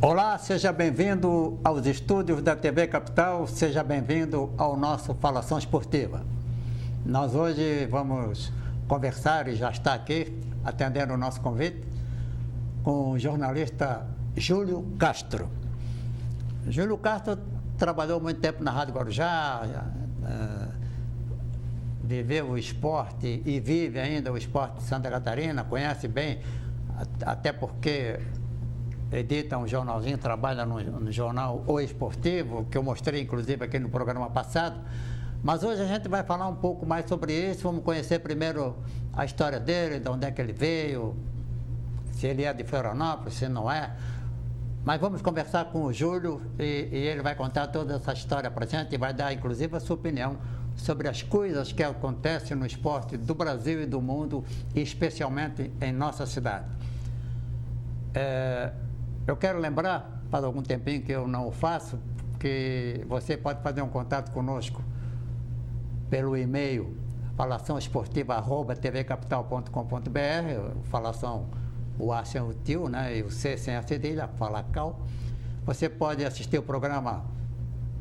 Olá, seja bem-vindo aos estúdios da TV Capital, seja bem-vindo ao nosso Falação Esportiva. Nós hoje vamos conversar, e já está aqui, atendendo o nosso convite, com o jornalista Júlio Castro. Júlio Castro trabalhou muito tempo na Rádio Guarujá, viveu o esporte e vive ainda o esporte de Santa Catarina, conhece bem, até porque edita um jornalzinho, trabalha no jornal O Esportivo, que eu mostrei inclusive aqui no programa passado. Mas hoje a gente vai falar um pouco mais sobre isso, vamos conhecer primeiro a história dele, de onde é que ele veio, se ele é de Florianópolis, se não é. Mas vamos conversar com o Júlio e ele vai contar toda essa história para a gente e vai dar inclusive a sua opinião sobre as coisas que acontecem no esporte do Brasil e do mundo, e especialmente em nossa cidade. Eu quero lembrar, faz algum tempinho que eu não o faço, que você pode fazer um contato conosco pelo e-mail falaçãoesportiva@tvcapital.com.br, falação, o A sem o tio, né, e o C sem a cedilha, falacal. Você pode assistir o programa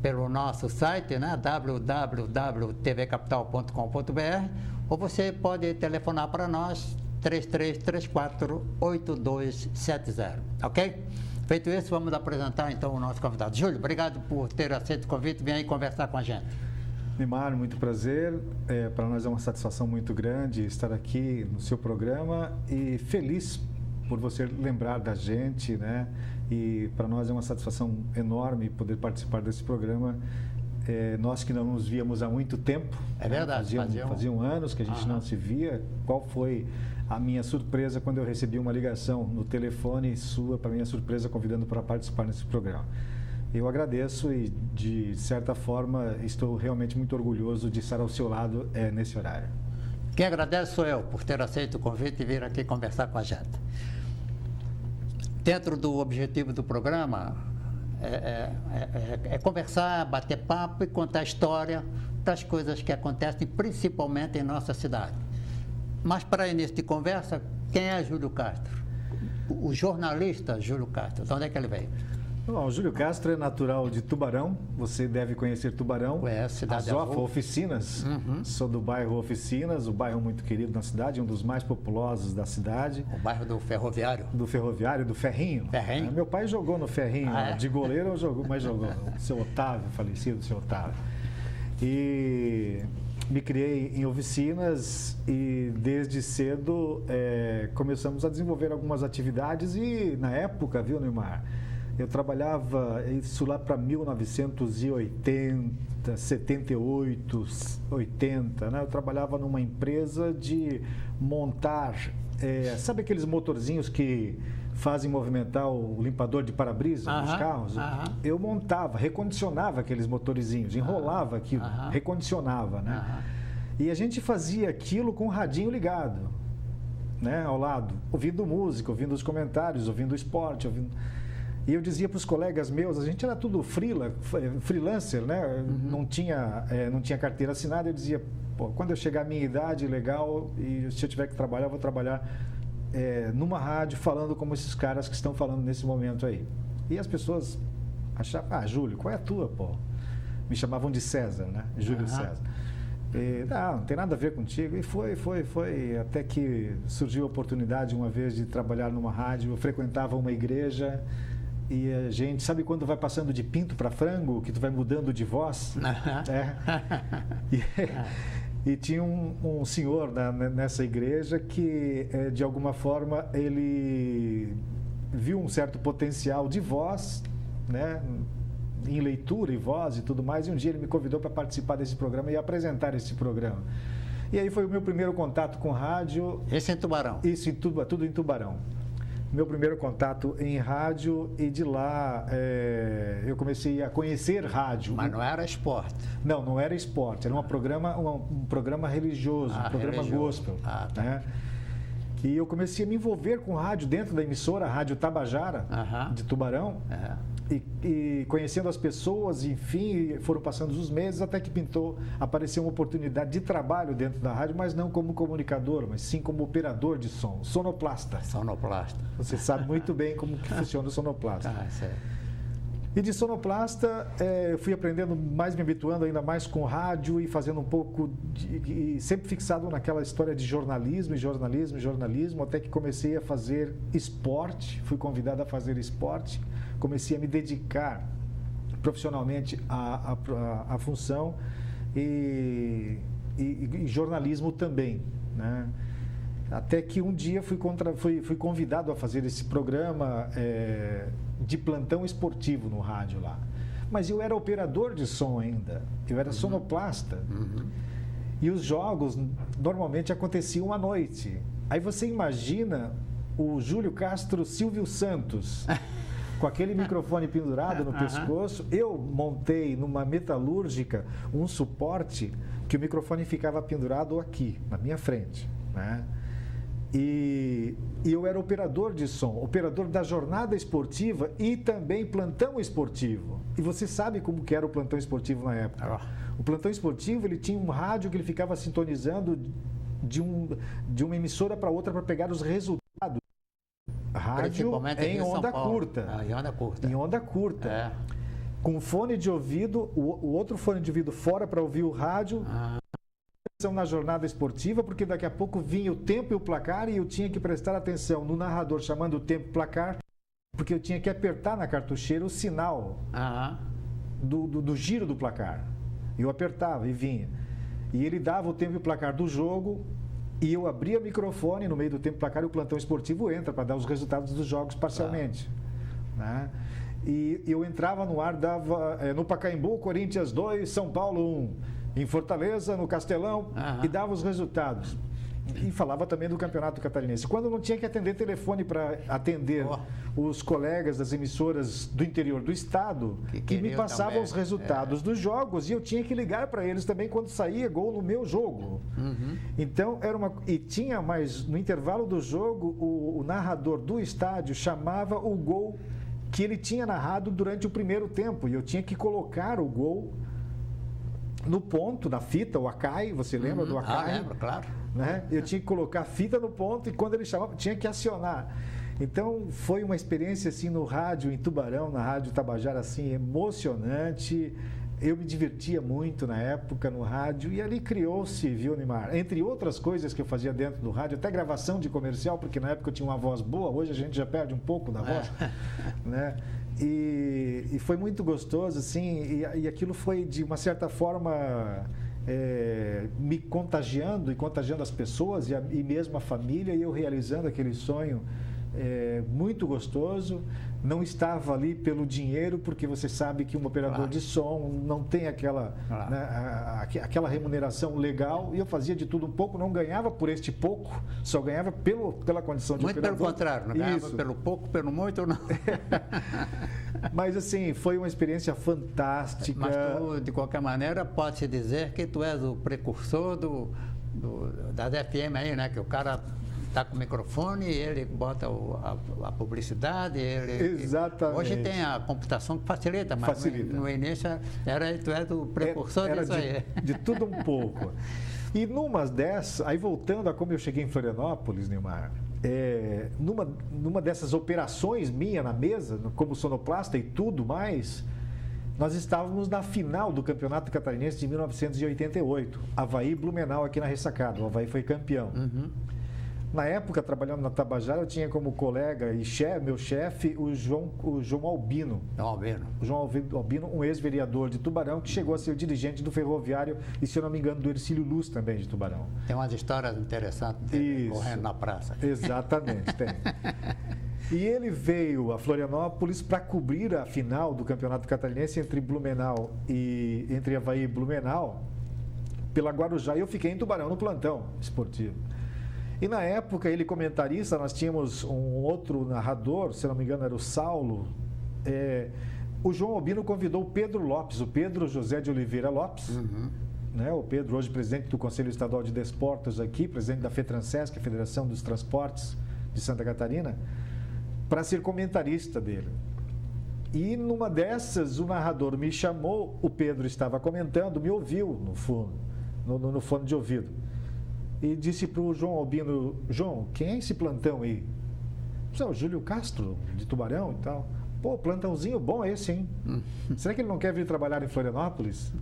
pelo nosso site, né, www.tvcapital.com.br, ou você pode telefonar para nós 3334-8270, ok? Feito isso, vamos apresentar então o nosso convidado. Júlio, obrigado por ter aceito o convite, vem aí conversar com a gente. Neymar, muito prazer, para nós é uma satisfação muito grande estar aqui no seu programa e feliz por você lembrar da gente, né? E para nós é uma satisfação enorme poder participar desse programa. Nós que não nos víamos há muito tempo. É verdade. Faziam anos que a gente não se via. Qual foi a minha surpresa quando eu recebi uma ligação no telefone sua, para minha surpresa, convidando para participar nesse programa. Eu agradeço e, de certa forma, estou realmente muito orgulhoso de estar ao seu lado nesse horário. Quem agradece sou eu por ter aceito o convite e vir aqui conversar com a gente. Dentro do objetivo do programa, conversar, bater papo e contar a história das coisas que acontecem, principalmente em nossa cidade. Mas, para início de conversa, quem é Júlio Castro? O jornalista Júlio Castro, de onde é que ele veio? Bom, o Júlio Castro é natural de Tubarão, você deve conhecer Tubarão. Conhece, Cidade Azul. Oficinas, sou do bairro Oficinas, o bairro muito querido na cidade, um dos mais populosos da cidade. O bairro do Ferroviário? Do Ferroviário, do Ferrinho. Ferrinho? Meu pai jogou no Ferrinho, de goleiro jogou, mas jogou. O seu Otávio, falecido seu Otávio. E me criei em Oficinas e desde cedo começamos a desenvolver algumas atividades e na época, viu, Neymar? Eu trabalhava, isso lá para 1980, 78, 80, né? Eu trabalhava numa empresa de montar, sabe aqueles motorzinhos que fazem movimentar o limpador de para-brisa dos carros? Eu montava, recondicionava aqueles motorizinhos, enrolava aquilo, recondicionava, né? E a gente fazia aquilo com o radinho ligado, né? Ao lado, ouvindo música, ouvindo os comentários, ouvindo o esporte, ouvindo... E eu dizia para os colegas meus, a gente era tudo freelancer, né? Não tinha carteira assinada. Eu dizia, pô, quando eu chegar à minha idade, legal, e se eu tiver que trabalhar, eu vou trabalhar numa rádio falando como esses caras que estão falando nesse momento aí. E as pessoas achavam, Júlio, qual é a tua, pô? Me chamavam de César, né? Júlio César. Não tem nada a ver contigo. E foi, até que surgiu a oportunidade uma vez de trabalhar numa rádio. Eu frequentava uma igreja. E a gente, sabe quando vai passando de pinto para frango, que tu vai mudando de voz? E tinha um senhor nessa igreja que, de alguma forma, ele viu um certo potencial de voz, né, em leitura e voz e tudo mais, e um dia ele me convidou para participar desse programa e apresentar esse programa. E aí foi o meu primeiro contato com rádio. Esse em Tubarão? Isso, tudo em Tubarão. Meu primeiro contato em rádio, e de lá eu comecei a conhecer rádio. Mas não era esporte? Não era esporte, era um programa religioso, um programa gospel. Né? E eu comecei a me envolver com rádio dentro da emissora, a Rádio Tabajara, de Tubarão. e conhecendo as pessoas, enfim, foram passando os meses até que apareceu uma oportunidade de trabalho dentro da rádio, mas não como comunicador, mas sim como operador de som, sonoplasta. Sonoplasta. Você sabe muito bem como que funciona o sonoplasta. Certo. E de sonoplasta, eu fui aprendendo mais, me habituando ainda mais com rádio e fazendo um pouco, e sempre fixado naquela história de jornalismo, até que comecei a fazer esporte, fui convidado a fazer esporte, comecei a me dedicar profissionalmente à função e jornalismo também, né? Até que um dia fui convidado a fazer esse programa de plantão esportivo no rádio lá. Mas eu era operador de som ainda, eu era sonoplasta. E os jogos normalmente aconteciam à noite. Aí você imagina o Júlio Castro Silvio Santos, com aquele microfone pendurado no pescoço. Eu montei numa metalúrgica um suporte que o microfone ficava pendurado aqui, na minha frente, né? E eu era operador de som, operador da jornada esportiva e também plantão esportivo. E você sabe como que era o plantão esportivo na época. O plantão esportivo, ele tinha um rádio que ele ficava sintonizando de uma emissora para outra para pegar os resultados. Rádio em onda curta. Em onda curta. Com fone de ouvido, o outro fone de ouvido fora para ouvir o rádio. Na jornada esportiva, porque daqui a pouco vinha o tempo e o placar e eu tinha que prestar atenção no narrador chamando o tempo e placar, porque eu tinha que apertar na cartucheira o sinal do giro do placar. Eu apertava e vinha. E ele dava o tempo e o placar do jogo e eu abria o microfone no meio do tempo e placar e o plantão esportivo entra para dar os resultados dos jogos parcialmente. Né? E eu entrava no ar, dava no Pacaembu, Corinthians 2, São Paulo 1. Em Fortaleza, no Castelão, e dava os resultados. E falava também do Campeonato Catarinense. Quando não tinha que atender telefone para atender os colegas das emissoras do interior do estado, que me passavam também os resultados dos jogos, e eu tinha que ligar para eles também quando saía gol no meu jogo. Então, tinha mais, no intervalo do jogo, o narrador do estádio chamava o gol que ele tinha narrado durante o primeiro tempo, e eu tinha que colocar o gol no ponto da fita, o Akai, você lembra do Akai? Lembro, claro. Né? Eu tinha que colocar a fita no ponto e quando ele chamava, tinha que acionar. Então, foi uma experiência assim no rádio em Tubarão, na Rádio Tabajara, assim, emocionante. Eu me divertia muito na época no rádio e ali criou-se, viu, Neymar? Entre outras coisas que eu fazia dentro do rádio, até gravação de comercial, porque na época eu tinha uma voz boa, hoje a gente já perde um pouco da voz, né? E foi muito gostoso, assim, e aquilo foi, de uma certa forma, me contagiando e contagiando as pessoas e mesmo a família, e eu realizando aquele sonho muito gostoso. Não estava ali pelo dinheiro, porque você sabe que um operador de som não tem aquela remuneração legal, e eu fazia de tudo um pouco, não ganhava por este pouco, só ganhava pela condição de operador. Muito pelo contrário, não ganhava pelo pouco, pelo muito, não. Mas assim, foi uma experiência fantástica. Mas tu, de qualquer maneira, pode-se dizer que tu és o precursor das FM aí, né? Que o cara está com o microfone, ele bota a publicidade, Exatamente. Hoje tem a computação que facilita, mas no início tu és o precursor disso aí. De tudo um pouco. E numa dessas, aí voltando a como eu cheguei em Florianópolis, Neymar, numa dessas operações minha na mesa, como sonoplasta e tudo mais, nós estávamos na final do Campeonato Catarinense de 1988, Avaí e Blumenau aqui na Ressacada. O Avaí foi campeão. Na época, trabalhando na Tabajara, eu tinha como colega e meu chefe o João Albino. O João Albino, um ex-vereador de Tubarão, que chegou a ser o dirigente do Ferroviário e, se eu não me engano, do Ercílio Luz também de Tubarão. Tem umas histórias interessantes dele correndo na praça. Exatamente, tem. E ele veio a Florianópolis para cobrir a final do Campeonato Catarinense entre Avaí e Blumenau, pela Guarujá, e eu fiquei em Tubarão, no plantão esportivo. E na época, ele comentarista, nós tínhamos um outro narrador, se não me engano era o Saulo. O João Albino convidou o Pedro Lopes, o Pedro José de Oliveira Lopes, né? O Pedro, hoje presidente do Conselho Estadual de Desportos aqui, presidente da FETRANSESC, a Federação dos Transportes de Santa Catarina, para ser comentarista dele. E numa dessas, o narrador me chamou, o Pedro estava comentando, me ouviu no fone de ouvido. E disse para o João Albino: João, quem é esse plantão aí? É o Júlio Castro, de Tubarão e tal. Pô, plantãozinho bom esse, hein? Será que ele não quer vir trabalhar em Florianópolis?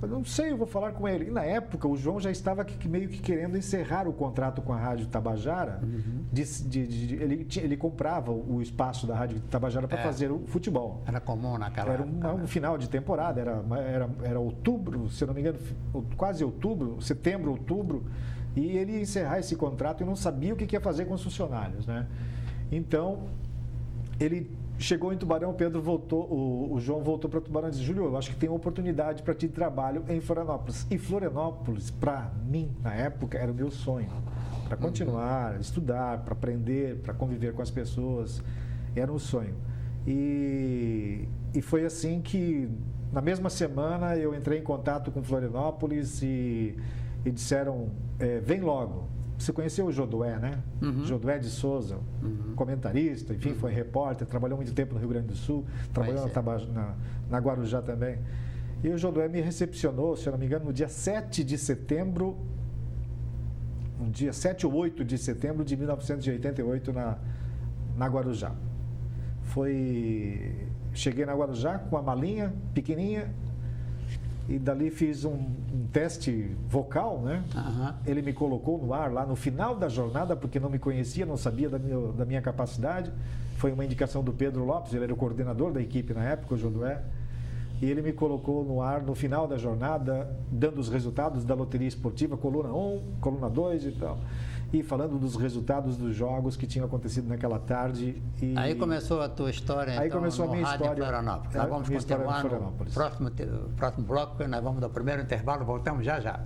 Eu não sei, eu vou falar com ele. E na época, o João já estava meio que querendo encerrar o contrato com a Rádio Tabajara. Ele comprava o espaço da Rádio Tabajara para fazer o futebol. Era comum naquela época. Era um final de temporada, era outubro, se eu não me engano, quase outubro, setembro, outubro. E ele ia encerrar esse contrato e não sabia o que ia fazer com os funcionários, né? Então, ele chegou em Tubarão, o Pedro voltou, o João voltou para Tubarão e disse: Júlio, eu acho que tem uma oportunidade para ti de trabalho em Florianópolis. E Florianópolis, para mim, na época, era o meu sonho. Para continuar, estudar, para aprender, para conviver com as pessoas. Era um sonho. E foi assim que, na mesma semana, eu entrei em contato com Florianópolis e disseram: vem logo. Você conheceu o Jodoé, né? Jodoé de Souza, comentarista, enfim, foi repórter, trabalhou muito tempo no Rio Grande do Sul, trabalhou na Guarujá também. E o Jodoé me recepcionou, se eu não me engano, no dia 7 de setembro, no dia 7 ou 8 de setembro de 1988, na Guarujá. Cheguei na Guarujá com uma malinha pequenininha, e dali fiz um teste vocal, né? Ele me colocou no ar lá no final da jornada, porque não me conhecia, não sabia da minha capacidade. Foi uma indicação do Pedro Lopes, ele era o coordenador da equipe na época, o Jodoé. E ele me colocou no ar no final da jornada, dando os resultados da loteria esportiva, coluna 1, coluna 2 e tal. E falando dos resultados dos jogos que tinham acontecido naquela tarde. Aí começou a tua história, então, aí começou a minha história. Florianópolis. Nós vamos continuar no próximo bloco, nós vamos dar o primeiro intervalo, voltamos já já.